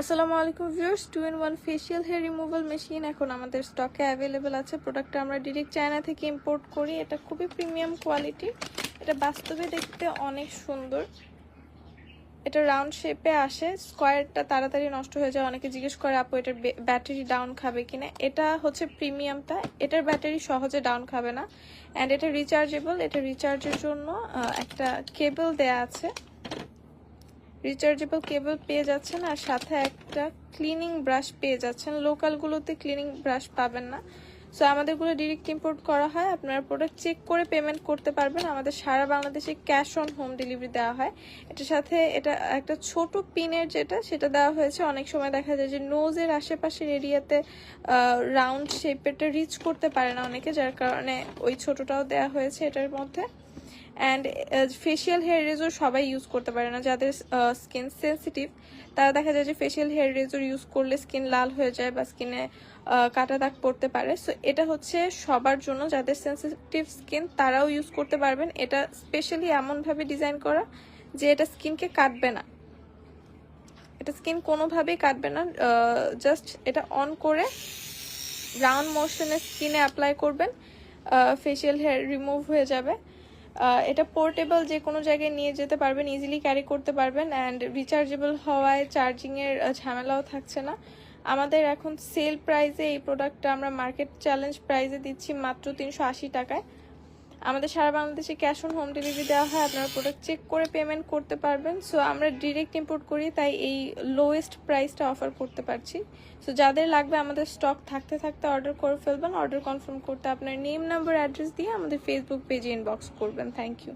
আসসালামু আলাইকুম viewers, 2-in-1 facial hair removal machine এখন আমাদের স্টকে অ্যাভেলেবেল আছে। প্রোডাক্টটা আমরা ডিরেক্ট চায়না থেকে ইম্পোর্ট করি। এটা খুবই প্রিমিয়াম কোয়ালিটি। এটা বাস্তবে দেখতে অনেক সুন্দর। এটা রাউন্ড শেপে আসে, স্কোয়ারটা তাড়াতাড়ি নষ্ট হয়ে যায়। অনেকে জিজ্ঞেস করে আপু এটার ব্যাটারি ডাউন খাবে কিনা। এটা হচ্ছে প্রিমিয়ামটা, এটার ব্যাটারি সহজে ডাউন খাবে না। অ্যান্ড এটা রিচার্জেবল। এটা রিচার্জের জন্য একটা কেবল দেয়া আছে, রিচার্জেবল কেবল পেয়ে যাচ্ছেন, আর সাথে একটা ক্লিনিং ব্রাশ পেয়ে যাচ্ছেন। লোকালগুলোতে ক্লিনিং ব্রাশ পাবেন না। সো আমাদেরগুলো ডিরেক্ট ইম্পোর্ট করা হয়। আপনারা প্রোডাক্ট চেক করে পেমেন্ট করতে পারবেন। আমাদের সারা বাংলাদেশে ক্যাশ অন হোম ডেলিভারি দেওয়া হয়। এটার সাথে এটা একটা ছোট পিনের সেটা দেওয়া হয়েছে। অনেক সময় দেখা যায় যে নোজের আশেপাশের এরিয়াতে রাউন্ড শেপেরটা রিচ করতে পারে না অনেকে, যার কারণে ওই ছোটটাও দেওয়া হয়েছে এটার মধ্যে। অ্যান্ড ফেশিয়াল হেয়ার রেজর সবাই ইউজ করতে পারে না। যাদের স্কিন সেন্সিটিভ তারা দেখা যায় যে ফেশিয়াল হেয়ার রেজর ইউজ করলে স্কিন লাল হয়ে যায় বা স্কিনে কাটা দাগ পড়তে পারে। সো এটা হচ্ছে সবার জন্য, যাদের সেন্সিটিভ স্কিন তারাও ইউজ করতে পারবেন। এটা স্পেশালি এমনভাবে ডিজাইন করা যে এটা স্কিনকে কাটবে না, এটা স্কিন কোনোভাবেই কাটবে না। জাস্ট এটা অন করে রাউন্ড মোশনে স্কিনে অ্যাপ্লাই করবেন, ফেশিয়াল হেয়ার রিমুভ হয়ে যাবে। এটা পোর্টেবল, যে কোনো জায়গায় নিয়ে যেতে পারবেন, ইজিলি ক্যারি করতে পারবেন। অ্যান্ড রিচার্জেবল হওয়ায় চার্জিংয়ের ঝামেলাও থাকছে না। আমাদের এখন সেল প্রাইসে এই প্রোডাক্টটা আমরা মার্কেট চ্যালেঞ্জ প্রাইসে দিচ্ছি মাত্র 380 টাকায়। আমাদের সারা বাংলাদেশে ক্যাশ অন হোম ডেলিভারি দেওয়া হয়। আপনারা প্রোডাক্ট চেক করে পেমেন্ট করতে পারবেন। সো আমরা ডিরেক্ট ইম্পোর্ট করি, তাই এই লোয়েস্ট প্রাইসটা অফার করতে পারছি। সো যাদের লাগবে আমাদের স্টক থাকতে থাকতে অর্ডার করে ফেলবেন। অর্ডার কনফার্ম করতে আপনার নেম, নাম্বার, অ্যাড্রেস দিয়ে আমাদের ফেসবুক পেজে ইনবক্স করবেন। Thank you.